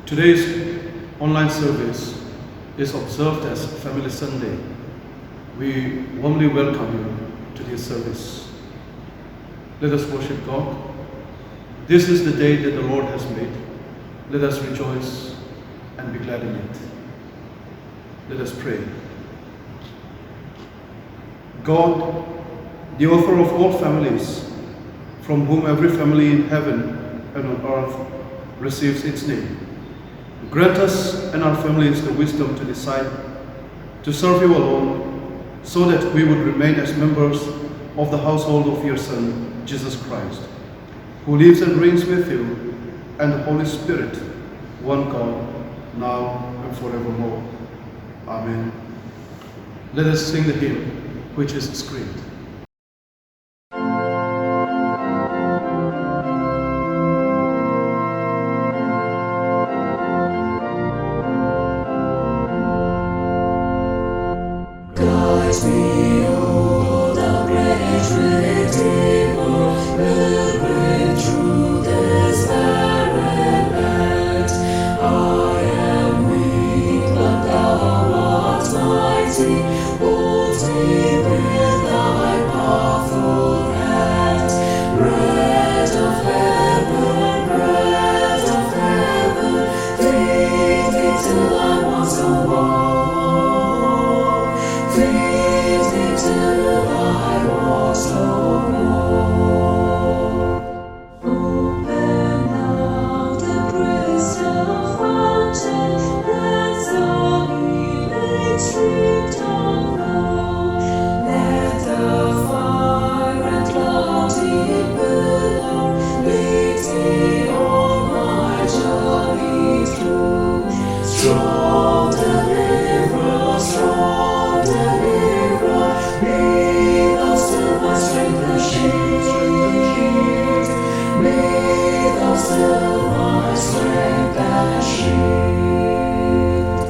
Today's online service is observed as Family Sunday. We warmly welcome you to this service. Let us worship God. This is the day that the Lord has made. Let us rejoice and be glad in it. Let us pray. God, the author of all families, from whom every family in heaven and on earth receives its name, grant us and our families the wisdom to decide to serve you alone, so that we would remain as members of the household of your Son, Jesus Christ, who lives and reigns with you and the Holy Spirit, one God, now and forevermore. Amen. Let us sing the hymn which is screened. Behold, the great Redeemer will bring through this barren land. I am weak, but thou art mighty. Hold me with thy powerful hand. Bread of heaven, feed me till I want no more. Till I want no more. Open now the crystal fountain, let the healing stream downflow. Let the fire and cloudy billow lead me on my journey through. Strong deliverer, strong deliverer, be thou still my strength and shield. Be thou still my strength and shield.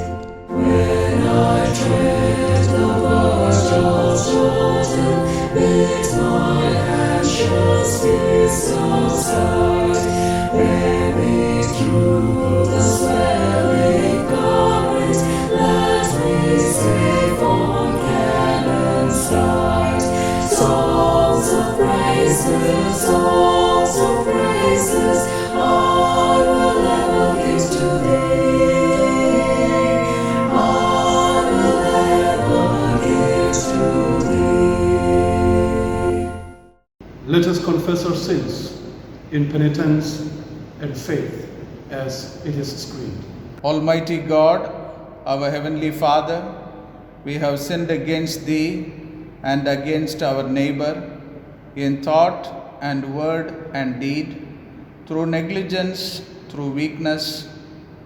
When I tread the verge of Jordan, bid my anxious fears subside. Bear me through the swelling current, let me safe on cannon's side. Songs of praises, I will ever give to thee. I will ever give to thee. Let us confess our sins in penitence and faith as it is screened. Almighty God, our Heavenly Father, we have sinned against Thee and against our neighbor in thought and word and deed, through negligence, through weakness,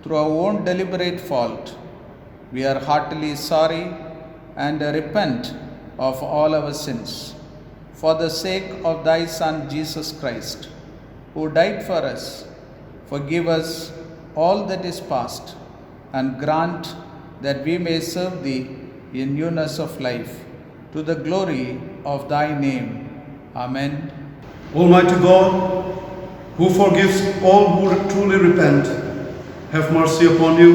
through our own deliberate fault. We are heartily sorry and repent of all our sins. For the sake of Thy Son Jesus Christ, who died for us, forgive us all that is past, and grant that we may serve Thee in newness of life, to the glory of Thy name. Amen. Almighty God, who forgives all who truly repent, have mercy upon you,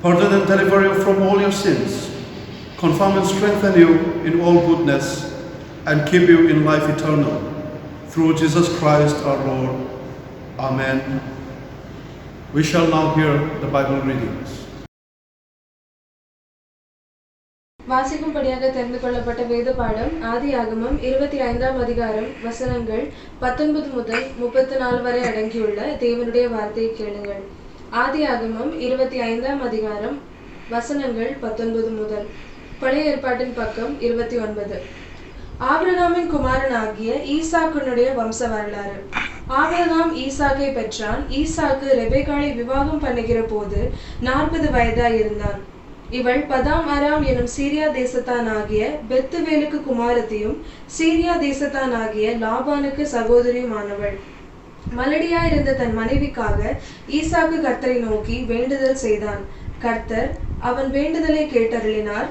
pardon and deliver you from all your sins, confirm and strengthen you in all goodness, and keep you in life eternal. Through Jesus Christ our Lord. Amen. We shall now hear the Bible readings. வாசிக்கும்படியாக தெரிந்து கொள்ளப்பட்ட வேத பாடம் ஆதியாகமம் 25ஆம் அதிகாரம் வசனங்கள் 19 முதல் 34 வரை அடங்கியுள்ள தேவனுடைய வார்த்தையை கேளுங்கள். ஆதியாகமம் 25ஆம் அதிகாரம் வசனங்கள் 19 முதல். பழைய ஏற்பாட்டின் பக்கம் 29. ஆபிரகாமின் குமாரனாகிய ஈசாக்குனுடைய வம்ச வரலாறு. ஆபிரகாம் ஈசாக்கை பெற்றான். ஈசாக்கு ரெபெக்காளை விவாகம் பண்ணுகிற போது 40 வயதாய் இருந்தான். இவள் பதாம் அராம் எனும் சீரியா தேசத்தானாகிய பெத்துவேலுக்கு குமாரத்தியும் சீரியா தேசத்தானாகிய லாபானுக்கு சகோதரியுமானவள். மலடியாயிருந்த தன் மனைவிக்காக ஈசாக்கு கர்த்தரை நோக்கி வேண்டுதல் செய்தான். கர்த்தர் அவன் வேண்டுதலை கேட்டருளினார்.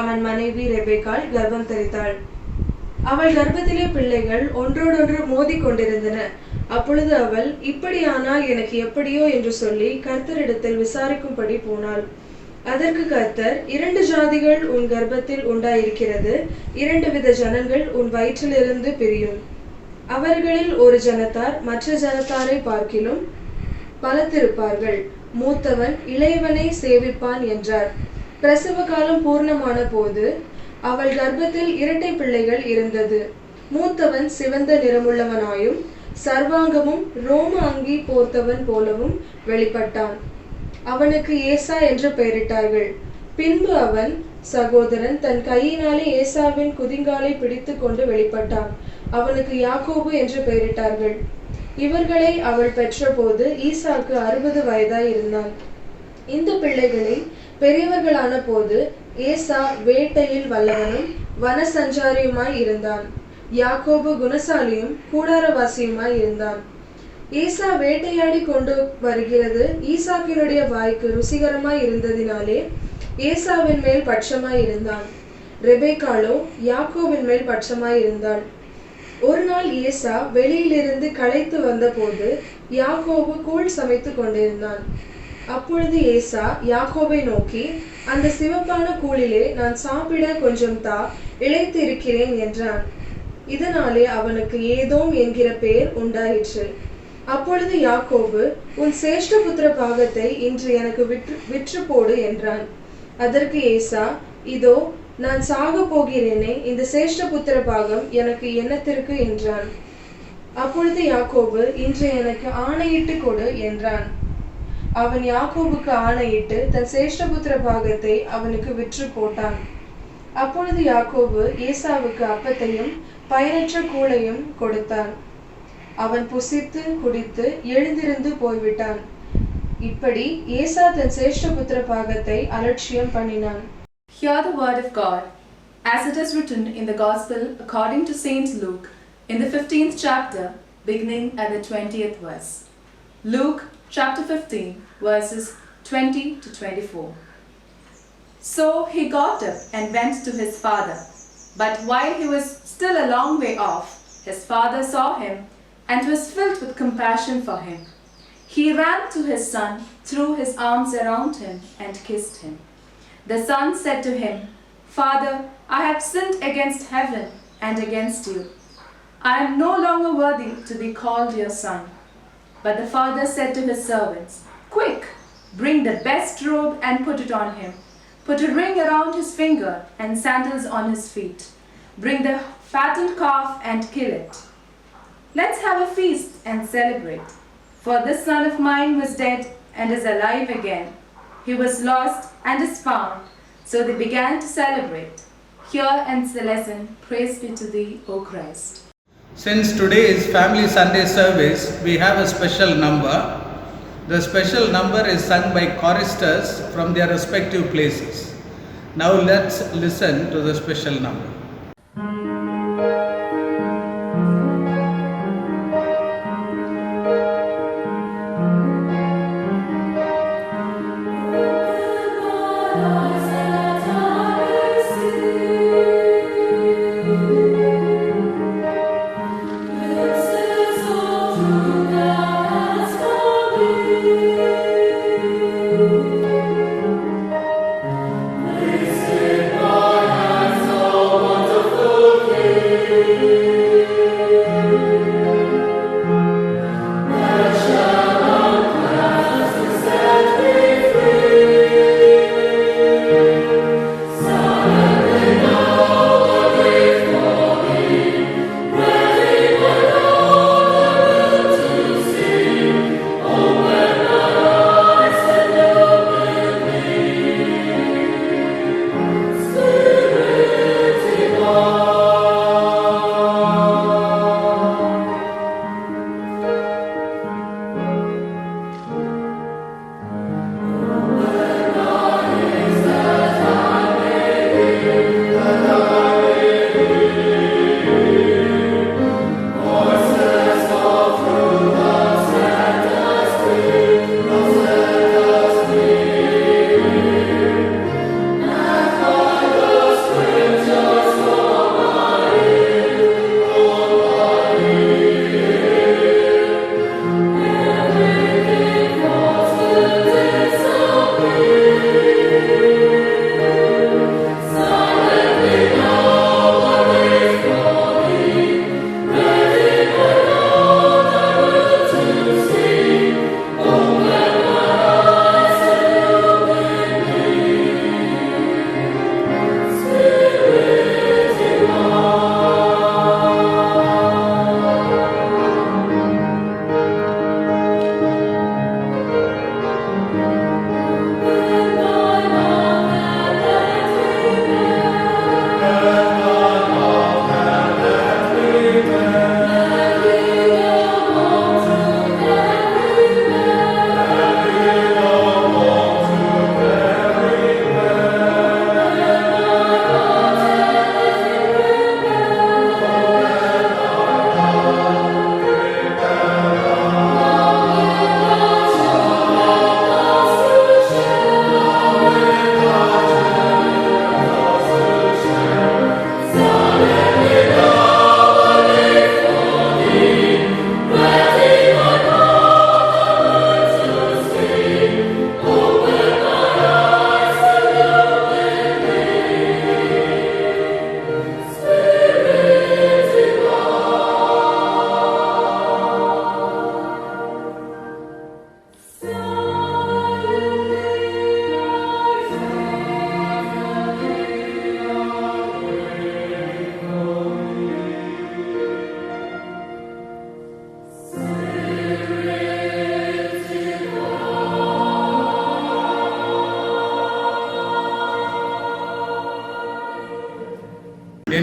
அவன் மனைவி ரெபெக்காள் கர்ப்பம் தரித்தாள். அவள் கர்ப்பத்திலே பிள்ளைகள் ஒன்றோடொன்று மோதி கொண்டிருந்தன. அப்பொழுது அவள், இப்படியானால் எனக்கு எப்படியோ என்று சொல்லி கர்த்தரிடத்தில் விசாரிக்கும்படி போனாள். அதற்கு கர்த்தர், 2 ஜாதிகள் உன் கர்ப்பத்தில் உண்டாயிருக்கிறது, 2 வித ஜனங்கள் உன் வயிற்றிலிருந்து பிரியும். அவர்களில் ஒரு ஜனத்தார் மற்ற ஜனத்தாரை பார்க்கிலும் பலத்திருப்பார்கள், மூத்தவன் இளையவனை சேவிப்பான் என்றார். பிரசவ காலம் பூர்ணமான போது அவள் கர்ப்பத்தில் 2 பிள்ளைகள் இருந்தது. மூத்தவன் சிவந்த நிறமுள்ளவனாயும் சர்வாங்கமும் ரோம அங்கி போர்த்தவன் போலவும் வெளிப்பட்டான். அவனுக்கு ஏசா என்று பெயரிட்டார்கள். பின்பு அவன் சகோதரன் தன் கையினாலே ஏசாவின் குதிங்காலை பிடித்து கொண்டு வெளிப்பட்டான். அவனுக்கு யாக்கோபு என்று பெயரிட்டார்கள். இவர்களை அவள் பெற்றபோது ஈசாக்கு 60 வயதாய் இருந்தான். இந்த பிள்ளைகளை பெரியவர்களான போது ஏசா வேட்டையில் வல்லவனும் வனசஞ்சாரியுமாய் இருந்தான். யாக்கோபு குணசாலியும் கூடாரவாசியுமாய் இருந்தான். ஏசா வேட்டையாடி கொண்டு வருகிறது ஈசாக்கினுடைய வாய்க்கு ருசிகரமாய் இருந்ததினாலே ஏசாவின் மேல் பட்சமாய் இருந்தான். ரெபேக்காளோ யாக்கோபின் மேல் பட்சமாய் இருந்தாள். ஒரு நாள் ஏசா வெளியிலிருந்து களைத்து வந்தபோது யாக்கோபு கூழ் சமைத்து கொண்டிருந்தான். அப்பொழுது ஏசா யாக்கோபை நோக்கி, அந்த சிவப்பான கூழிலே நான் சாப்பிட கொஞ்சம் தா, இளைத்து இருக்கிறேன் என்றான். இதனாலே அவனுக்கு ஏதோம் என்கிற பெயர் உண்டாயிற்று. அப்பொழுது யாக்கோபு, உன் சேஷ்ட புத்திர பாகத்தை இன்று எனக்கு விற்று போடு என்றான். அதற்கு ஏசா, இதோ நான் சாக போகிறேனே, இந்த சேஷ்ட புத்திர பாகம் எனக்கு என்னத்திற்கு என்றான். அப்பொழுது யாக்கோபு, இன்று எனக்கு ஆணையிட்டு கொடு என்றான். அவன் யாக்கோபுக்கு ஆணையிட்டு தன் சேஷ்டபுத்திர பாகத்தை அவனுக்கு விற்று போட்டான். அப்பொழுது யாக்கோபு ஏசாவுக்கு அப்பத்தையும் பயனற்ற கூழையும் கொடுத்தான். அவன் புசித்து குடித்து எழுந்திருந்து போய்விட்டான். இப்படி ஏசா தன் சேஷ்டபுத்திர பாகத்தை அலட்சியம் பண்ணினான். Hear the word of God, as it is written in the Gospel according to Saint Luke, in the 15th chapter, beginning at the 20th verse. Luke chapter 15, verses 20 to 24. So he got up and went to his father. But while he was still a long way off, his father saw him and was filled with compassion for him. He ran to his son, threw his arms around him, and kissed him. The son said to him, Father, I have sinned against heaven and against you. I am no longer worthy to be called your son. But the father said to his servants, Quick, bring the best robe and put it on him. Put a ring around his finger and sandals on his feet. Bring the fattened calf and kill it. Let's have a feast and celebrate. For this son of mine was dead and is alive again. He was lost and is found. So they began to celebrate. Here ends the lesson. Praise be to thee, O Christ. Since today is Family Sunday service, we have a special number. The special number is sung by choristers from their respective places. Now let's listen to the special number. Blessed God has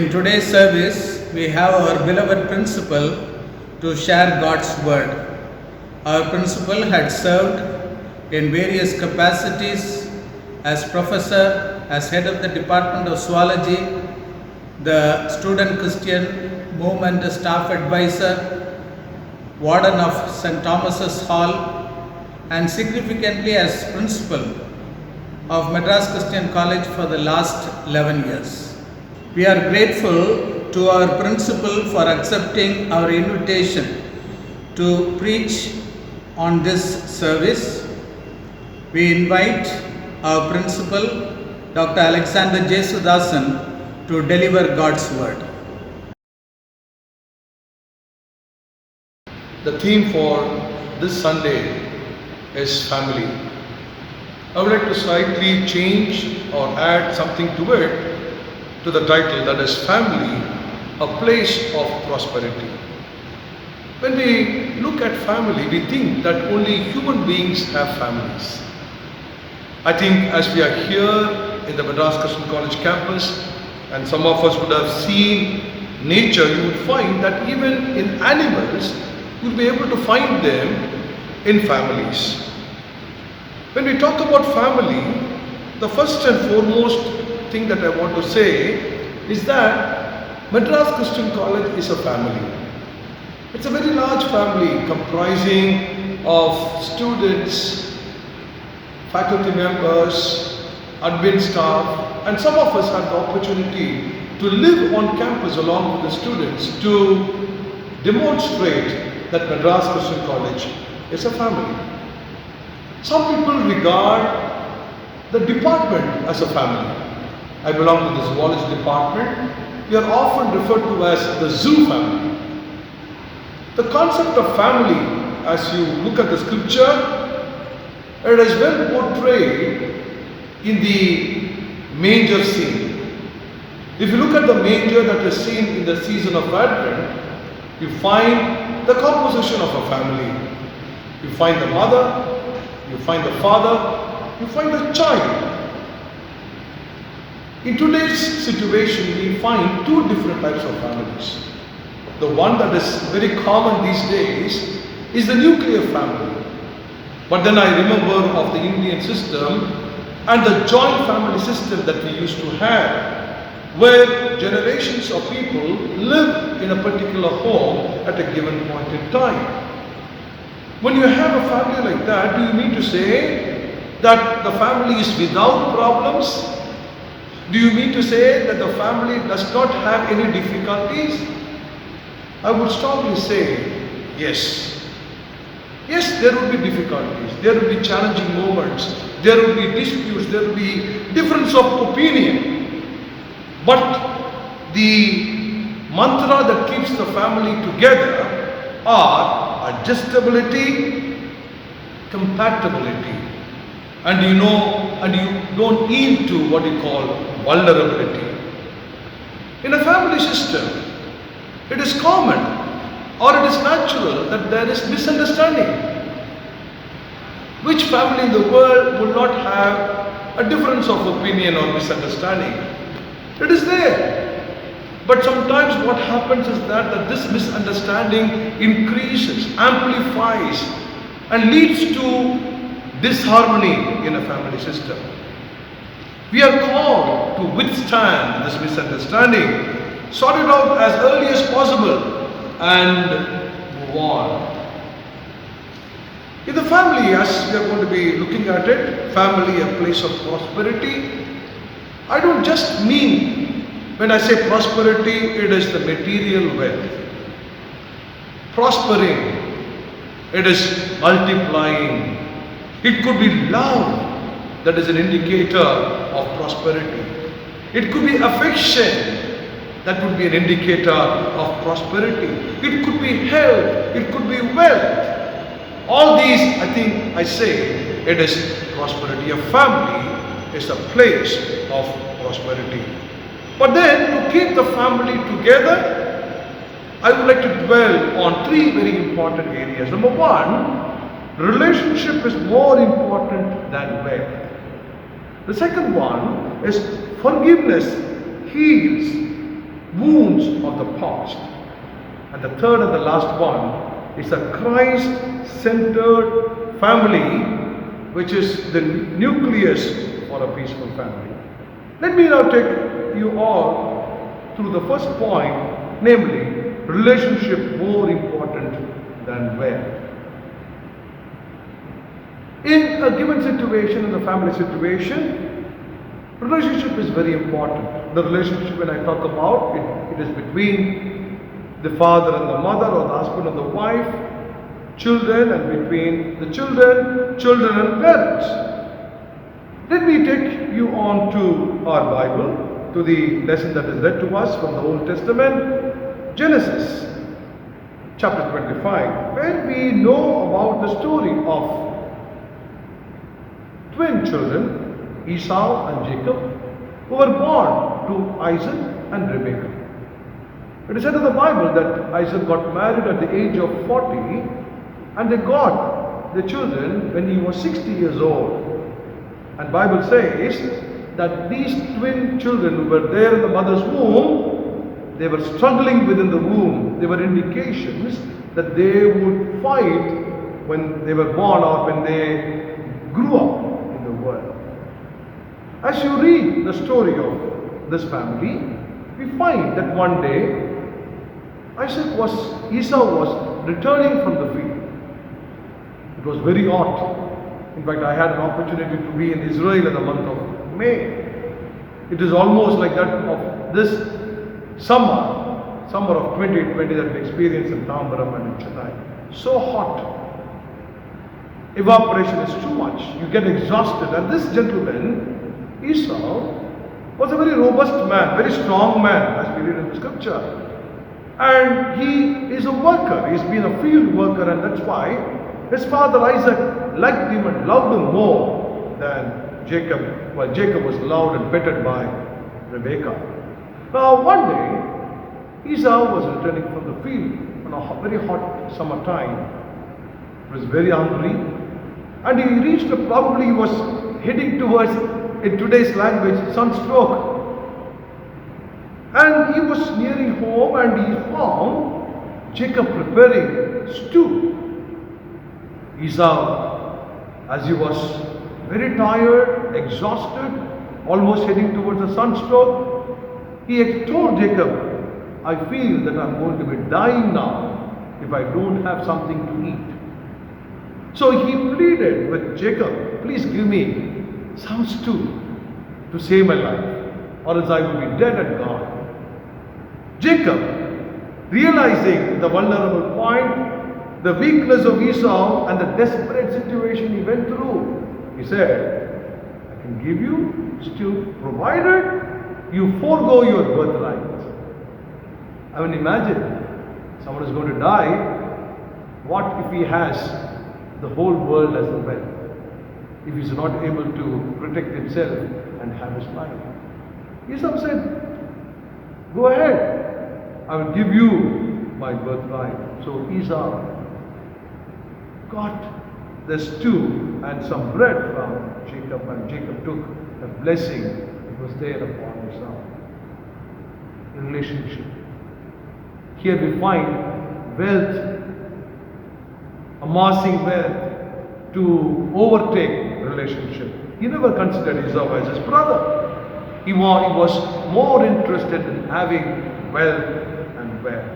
In today's service, we have our beloved principal to share God's word. Our principal had served in various capacities as professor, as head of the Department of Zoology, the Student Christian Movement staff advisor, warden of St. Thomas's Hall, and significantly as principal of Madras Christian College for the last 11 years. We are grateful to our principal for accepting our invitation to preach on this service. We invite our principal, Dr. Alexander J. Sudasan, to deliver God's word. The theme for this Sunday is family. I would like to slightly change or add something to it, to the title, that is Family, a Place of Prosperity. When we look at family, we think that only human beings have families. I think as we are here in the Madras Christian College campus, and some of us would have seen nature, you would find that even in animals, you'll be able to find them in families. When we talk about family, the first and foremost thing that I want to say is that Madras Christian College is a family. It's a very large family comprising of students, faculty members, admin staff, and some of us had the opportunity to live on campus along with the students to demonstrate that Madras Christian College is a family. Some people regard the department as a family. I belong to the zoology department. We are often referred to as the zoo family. The concept of family, as you look at the scripture, it is well portrayed in the manger scene. If you look at the manger that is seen in the season of Advent, you find the composition of a family. You find the mother, you find the father, you find the child. In today's situation, we find two different types of families. The one that is very common these days is the nuclear family. But then I remember of the Indian system and the joint family system that we used to have, where generations of people live in a particular home at a given point in time. When you have a family like that, do you mean to say that the family is without problems? Do you mean to say that the family does not have any difficulties? I would strongly say yes. Yes, there will be difficulties, there will be challenging moments, there will be disputes, there will be difference of opinion. But the mantra that keeps the family together are adjustability, compatibility, and you don't yield to what you call vulnerability. In a family system, it is common or it is natural that there is misunderstanding. Which family in the world will not have a difference of opinion or misunderstanding? It is there. But sometimes what happens is that this misunderstanding increases, amplifies, and leads to disharmony in a family system. We are called to withstand this misunderstanding, sort it out as early as possible, and move on. In the family, as we are going to be looking at it, family, a place of prosperity, I don't just mean, when I say prosperity, it is the material wealth. Prospering, it is multiplying. It could be love, that is an indicator of prosperity. It could be affection, that would be an indicator of prosperity. It could be health, it could be wealth. All these, I say, it is prosperity. A family is a place of prosperity. But then, to keep the family together, I would like to dwell on three very important areas. Number one, relationship is more important than wealth. The second one is forgiveness heals. wounds of the past. And the third and the last one is a Christ-centered family, which is the nucleus for a peaceful family. Let me now take you all through the first point, namely, relationship more important than where. In a given situation, in the family situation, relationship is very important. The relationship when I talk about, it is between the father and the mother, or the husband and the wife, children, and between the children and parents. Let me take you on to our Bible, to the lesson that is read to us from the Old Testament, Genesis chapter 25, where we know about the story of twin children, Esau and Jacob, who were born to Isaac and Rebekah. It is said in the Bible that Isaac got married at the age of 40, and they got the children when he was 60 years old. And Bible says that these twin children who were there in the mother's womb, they were struggling within the womb. There were indications that they would fight when they were born or when they grew up in the world. As you read the story of this family, we find that one day Esau was returning from the field. It was very hot. In fact, I had an opportunity to be in Israel in the month of May. It is almost like that of this summer of 2020 that we experienced in Tambaram and in Chennai. So hot. Evaporation is too much. You get exhausted. And this gentleman, Esau, was a very robust man, very strong man, as we read in the scripture. And he is a worker. He's been a field worker, and that's why his father Isaac liked him and loved him more than Jacob, while Jacob was loved and petted by Rebekah. Now one day, Esau was returning from the field on a very hot summer time. He was very hungry, and he reached probably he was heading towards, in today's language, sunstroke. And he was nearing home, and he found Jacob preparing stew. Esau, as he was very tired, exhausted, almost heading towards the sunstroke, he had told Jacob, I feel that I'm going to be dying now if I don't have something to eat. So he pleaded with Jacob, please give me some stew to save my life, or else I will be dead and gone. Jacob, realizing the vulnerable point, the weakness of Esau and the desperate situation he went through, he said, I can give you stew provided you forego your birthright. I mean, imagine someone is going to die. What if he has the whole world as a wealth? If he's not able to protect himself and have his life? Esau said, go ahead, I will give you my birthright. So Esau got the stew and some bread from Jacob, and Jacob took the blessing that was there upon Esau. Relationship. Here we find wealth, amassing wealth to overtake relationship. He never considered Esau as his brother. He was more interested in having wealth and wealth.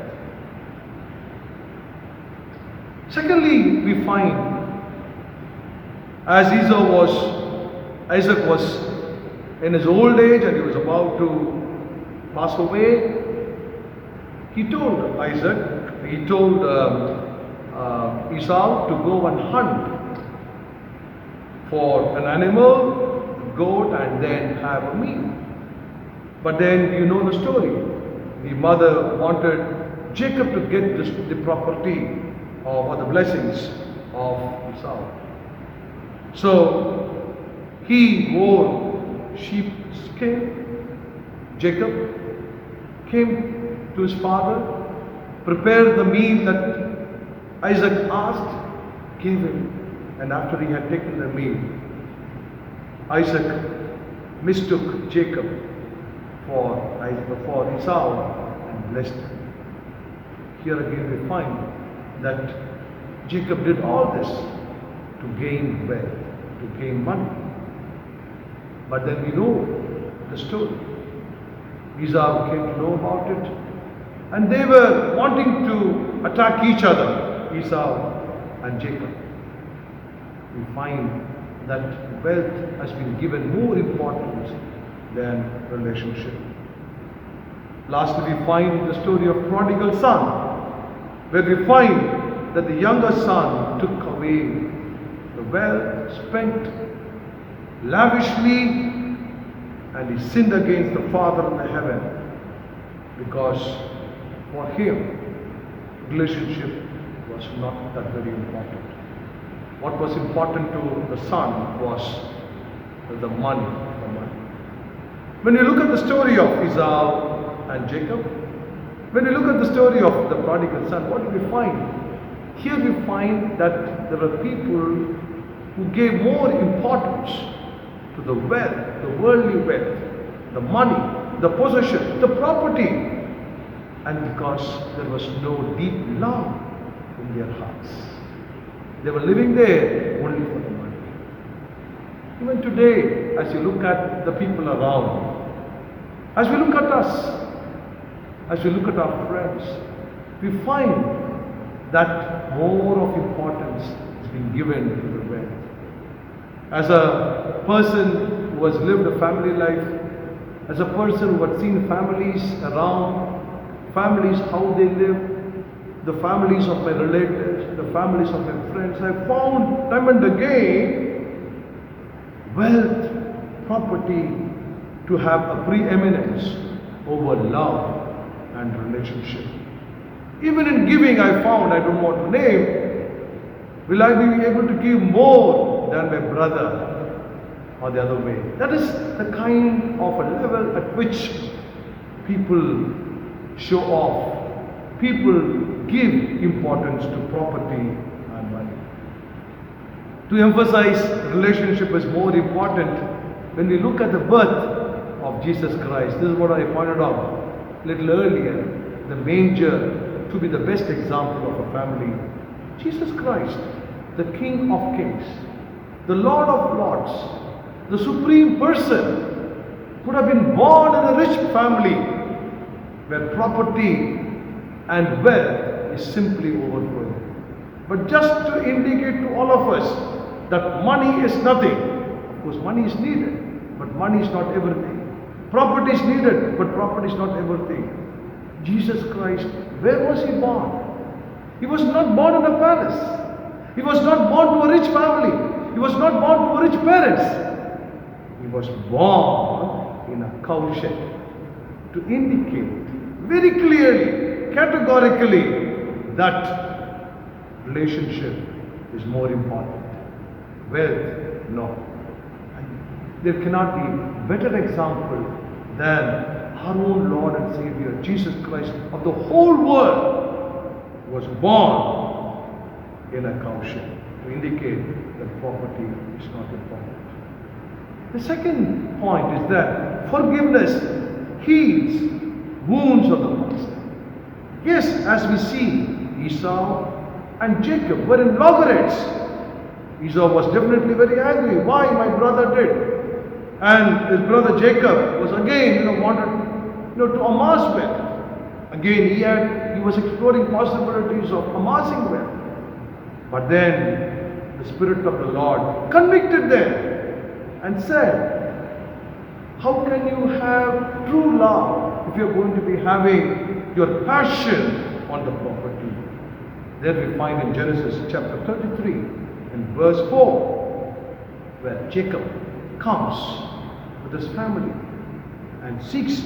Secondly, we find as Isaac was in his old age and he was about to pass away, he told Esau to go and hunt for an animal, a goat, and then have a meal. But then you know the story. The mother wanted Jacob to get the property or the blessings of Esau. So he wore sheepskin. Jacob came to his father, prepared the meal that Isaac asked, gave him, and after he had taken the meal, Isaac mistook Jacob for Esau and blessed them. Here again we find that Jacob did all this to gain wealth, to gain money. But then we know the story. Esau came to know about it, and they were wanting to attack each other, Esau and Jacob. We find that wealth has been given more importance than relationship. Lastly, we find the story of prodigal son, where we find that the younger son took away the wealth, spent lavishly, and he sinned against the Father in the heaven, because for him relationship was not that very important. What was important to the son was the money. When you look at the story of Esau and Jacob, when you look at the story of the prodigal son, what do we find? Here we find that there were people who gave more importance to the wealth, the worldly wealth, the money, the possession, the property, and because there was no deep love in their hearts. They were living there only for the money. Even today, as you look at the people around, as we look at us, as we look at our friends, we find that more of importance has been given to the wealth. As a person who has lived a family life, as a person who had seen families around, families how they live, the families of my relatives, the families of my friends, I found time and again wealth, property to have a preeminence over love and relationship. Even in giving, I found, I don't want to name, will I be able to give more than my brother or the other way? That is the kind of a level at which people show off. People give importance to property and money. To emphasize relationship is more important, when we look at the birth of Jesus Christ, this is what I pointed out a little earlier, the manger to be the best example of a family. Jesus Christ, the King of Kings, the Lord of Lords, the Supreme Person, could have been born in a rich family where property and wealth is simply overflowing. But just to indicate to all of us that money is nothing. Of course, money is needed, but money is not everything. Property is needed, but property is not everything. Jesus Christ, where was he born? He was not born in a palace. He was not born to a rich family. He was not born to rich parents. He was born in a cowshed to indicate very clearly, categorically, that relationship is more important. Wealth, no. And there cannot be better example than our own Lord and Savior, Jesus Christ of the whole world, was born in a cowshed to indicate that property is not important. The second point is that forgiveness heals wounds of the past. Yes, as we see, Esau and Jacob were in loggerheads. Esau was definitely very angry. Why my brother did? And his brother Jacob was again, wanted, to amass wealth. Again, he was exploring possibilities of amassing wealth. But then the Spirit of the Lord convicted them and said, how can you have true love if you're going to be having your passion on the property? There we find in Genesis chapter 33 and verse 4, where Jacob comes with his family and seeks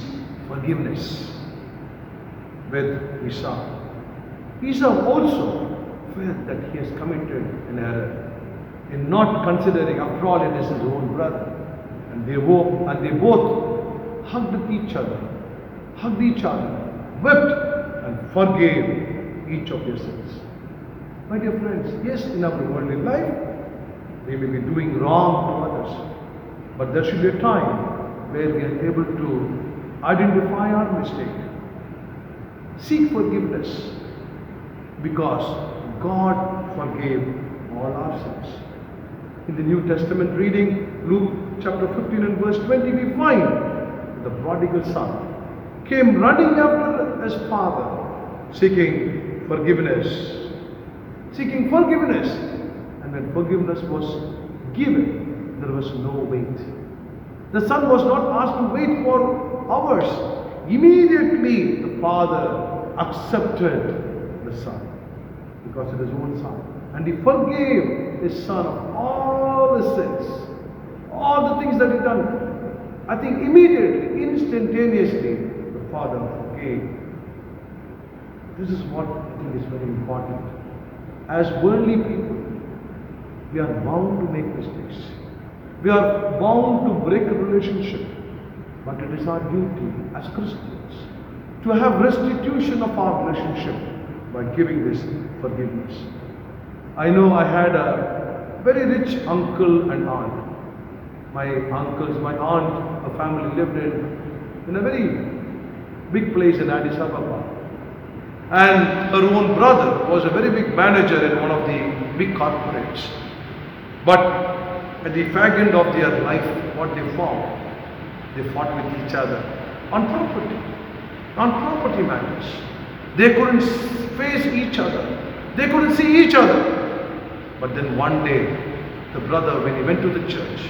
forgiveness with Esau. Esau also felt that he has committed an error in not considering, after all, it is his own brother. And they both hugged each other, wept and forgave each of their sins. My dear friends, yes, in our worldly life, we may be doing wrong to others, but there should be a time where we are able to identify our mistake, Seek forgiveness because God forgave all our sins. In the New Testament reading, Luke chapter 15 and verse 20, we find the prodigal son came running after his father, seeking forgiveness. Seeking forgiveness. And when forgiveness was given, there was no wait. The son was not asked to wait for hours. Immediately the father accepted the son because it is his own son. And he forgave his son of all his sins, all the things that he done. I think immediately, instantaneously, the father forgave. This is what I think is very important. As worldly people, we are bound to make mistakes. We are bound to break a relationship. But it is our duty as Christians to have restitution of our relationship by giving this forgiveness. I know I had a very rich uncle and aunt. My aunt, her family lived in a very big place in Addis Ababa. And her own brother was a very big manager in one of the big corporates. But at the fag end of their life, what they found, they fought with each other on property matters. They couldn't face each other. They couldn't see each other. But then one day, the brother, when he went to the church,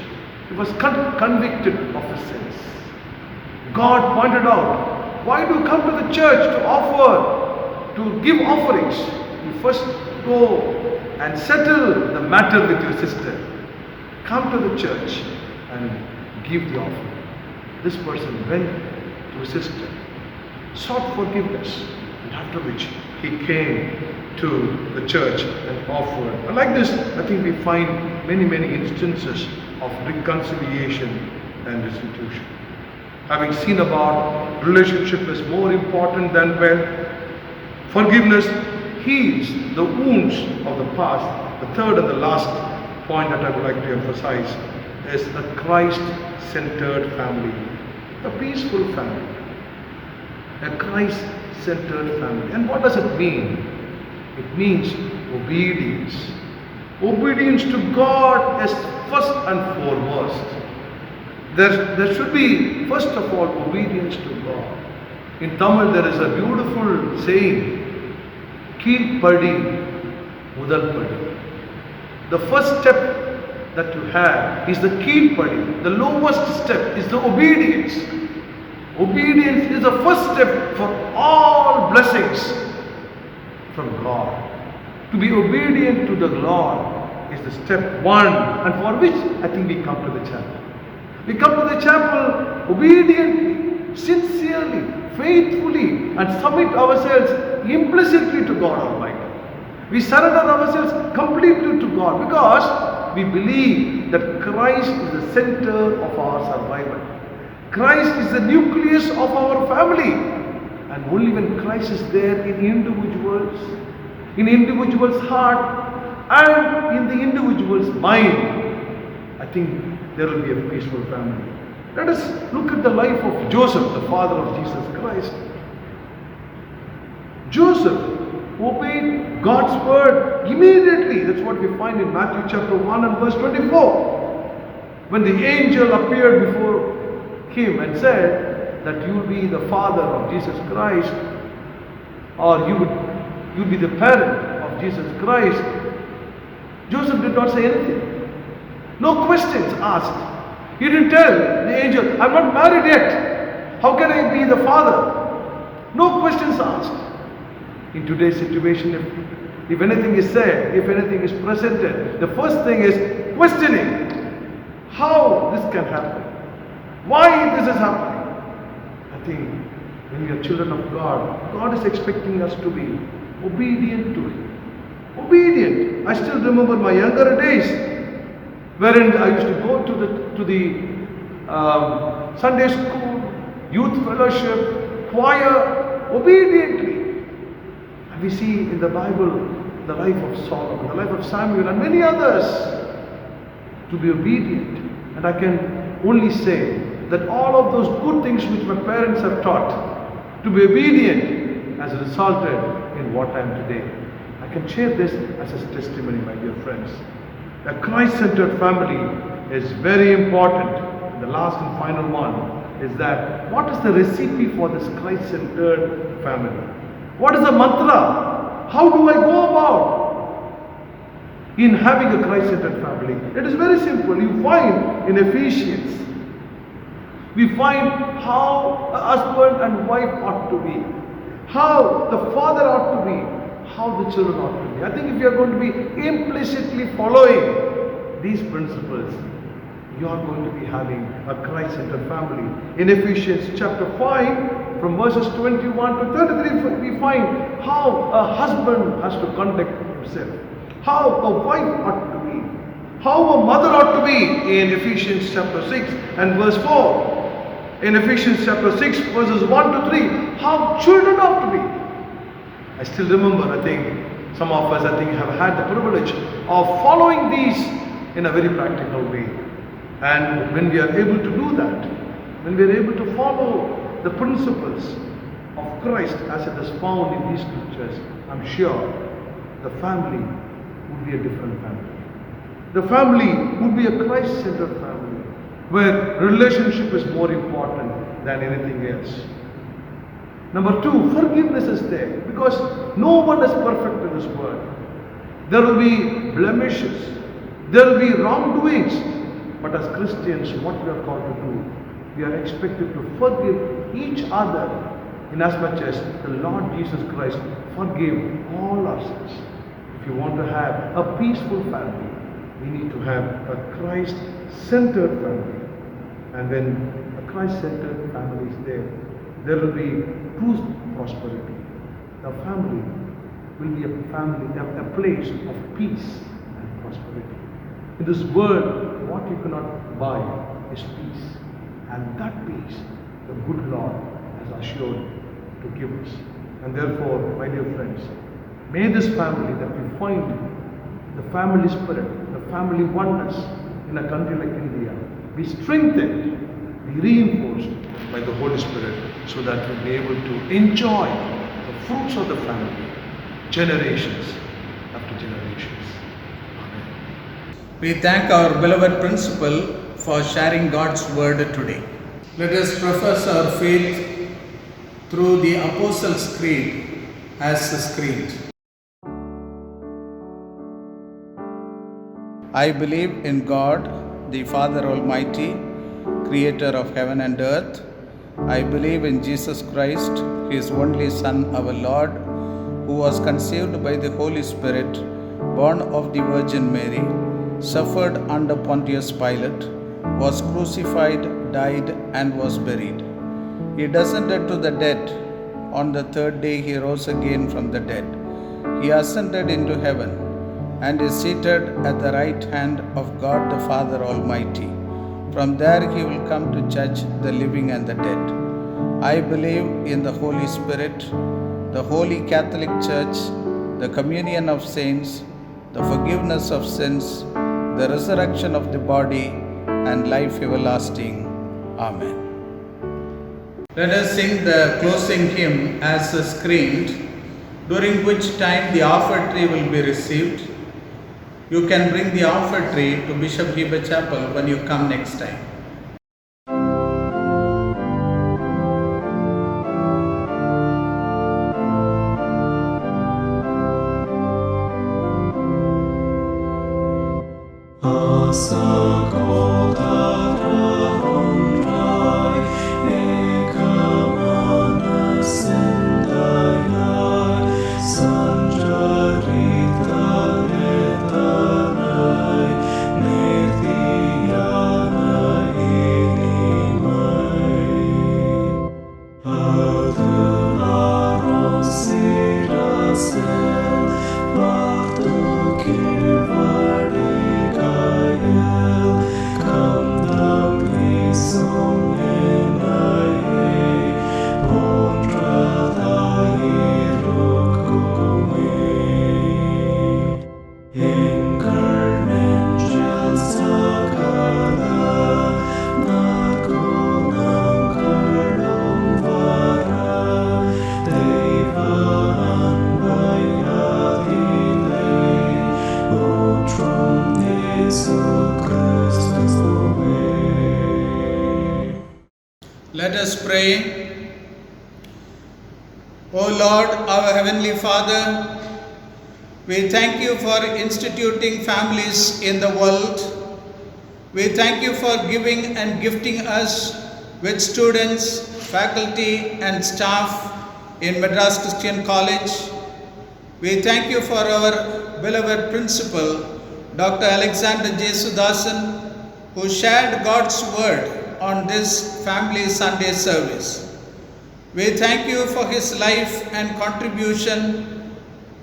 he was convicted of his sins. God pointed out, why do you come to the church to give offerings? You first go and settle the matter with your sister. Come to the church and give the offering. This person went to his sister, sought forgiveness, and after which he came to the church and offered. And like this, I think we find many instances of reconciliation and restitution. Having seen about relationship is more important than wealth, forgiveness heals the wounds of the past. The third and the last point that I would like to emphasize is a Christ-centered family, a peaceful family, a Christ-centered family. And what does it mean? It means obedience. Obedience to God is first and foremost. There should be, first of all, obedience to God. In Tamil there is a beautiful saying, Keelpadi Mudal Padi. The first step that you have is the Keelpadi. The lowest step is the obedience. Obedience is the first step for all blessings from God. To be obedient to the Lord is the step one, and for which I think we come to the chapel. We come to the chapel obediently, sincerely, faithfully, and submit ourselves implicitly to God Almighty. We surrender ourselves completely to God because we believe that Christ is the center of our survival. Christ is the nucleus of our family. And only when Christ is there in individual's heart and in the individual's mind, I think there will be a peaceful family. Let us look at the life of Joseph, the father of Jesus Christ. Joseph obeyed God's word immediately. That's what we find in Matthew chapter 1 and verse 24. When the angel appeared before him and said that you will be the father of Jesus Christ, or you would be the parent of Jesus Christ, Joseph did not say anything. No questions asked. He didn't tell the angel, I'm not married yet. How can I be the father? No questions asked. In today's situation, if anything is said, if anything is presented, the first thing is questioning how this can happen. Why this is happening? I think when we are children of God, God is expecting us to be obedient to Him. Obedient. I still remember my younger days, wherein I used to go to the Sunday school, youth fellowship, choir, obediently. And we see in the Bible the life of Solomon, the life of Samuel, and many others to be obedient. And I can only say that all of those good things which my parents have taught, to be obedient, has resulted in what I am today. I can share this as a testimony, my dear friends. A Christ-centered family is very important. And the last and final one is that what is the recipe for this Christ-centered family? What is the mantra? How do I go about in having a Christ-centered family? It is very simple. You find in Ephesians, we find how a husband and wife ought to be, how the father ought to be, how the children ought to be. I think if you are going to be implicitly following these principles, you are going to be having a Christ-centered family. In Ephesians chapter 5, from verses 21 to 33, we find how a husband has to conduct himself, how a wife ought to be, how a mother ought to be in Ephesians chapter 6 and verse 4. In Ephesians chapter 6 verses 1 to 3, how children ought to be. I still remember, I think some of us have had the privilege of following these in a very practical way. And when we are able to do that, when we are able to follow the principles of Christ as it is found in these scriptures, I'm sure the family would be a different family. The family would be a Christ-centered family, where relationship is more important than anything else. Number two, forgiveness is there, because no one is perfect in this world. There will be blemishes, there will be wrongdoings, but as Christians, what we are called to do, we are expected to forgive each other in as much as the Lord Jesus Christ forgave all our sins. If you want to have a peaceful family, we need to have a Christ-centered family. And when a Christ-centered family is there, there will be true prosperity. The family will be a place of peace and prosperity. In this world, what you cannot buy is peace. And that peace, the good Lord has assured to give us. And therefore, my dear friends, may this family that we find, the family spirit, the family oneness in a country like India, be strengthened, be reinforced by the Holy Spirit, so that we'll be able to enjoy the fruits of the family, generations after generations. Amen. We thank our beloved principal for sharing God's word today. Let us profess our faith through the Apostles' Creed as screened. I believe in God, the Father Almighty, Creator of heaven and earth. I believe in Jesus Christ, His only Son, our Lord, who was conceived by the Holy Spirit, born of the Virgin Mary, suffered under Pontius Pilate, was crucified, died, and was buried. He descended to the dead. On the third day he rose again from the dead. He ascended into heaven and is seated at the right hand of God the Father Almighty. From there he will come to judge the living and the dead. I believe in the Holy Spirit, the Holy Catholic Church, the communion of saints, the forgiveness of sins, the resurrection of the body, and life everlasting. Amen. Let us sing the closing hymn as screened, during which time the offertory will be received. You can bring the offertory to Bishop Heber Chapel when you come next time. Sanjarita Let us pray. O Lord, our Heavenly Father, we thank you for instituting families in the world. We thank you for giving and gifting us with students, faculty and staff in Madras Christian College. We thank you for our beloved principal, Dr. Alexander J. Sudasan, who shared God's word on this Family Sunday service. We thank you for his life and contribution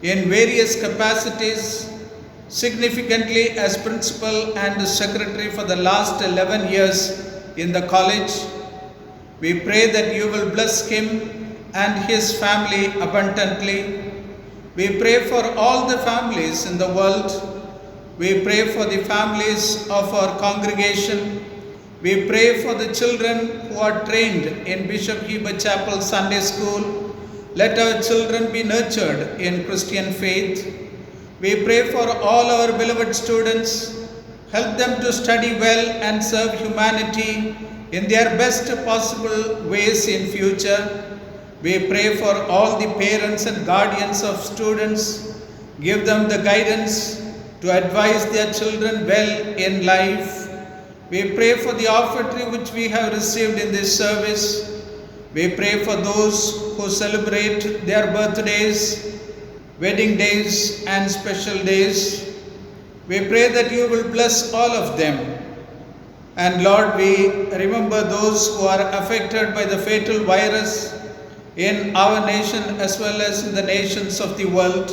in various capacities, significantly as principal and secretary for the last 11 years in the college. We pray that you will bless him and his family abundantly. We pray for all the families in the world. We pray for the families of our congregation. We pray for the children who are trained in Bishop Heber Chapel Sunday School. Let our children be nurtured in Christian faith. We pray for all our beloved students. Help them to study well and serve humanity in their best possible ways in future. We pray for all the parents and guardians of students. Give them the guidance to advise their children well in life. We pray for the offertory which we have received in this service. We pray for those who celebrate their birthdays, wedding days and special days. We pray that you will bless all of them. And Lord, we remember those who are affected by the fatal virus in our nation as well as in the nations of the world.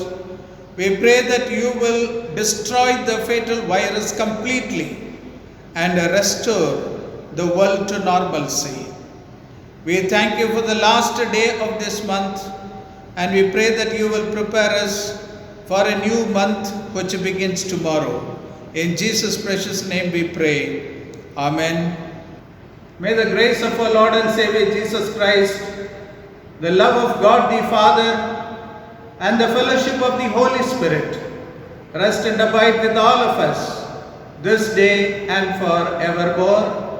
We pray that you will destroy the fatal virus completely and restore the world to normalcy. We thank you for the last day of this month, and we pray that you will prepare us for a new month which begins tomorrow. In Jesus' precious name we pray. Amen. May the grace of our Lord and Savior Jesus Christ, the love of God the Father, and the fellowship of the Holy Spirit rest and abide with all of us this day and forevermore.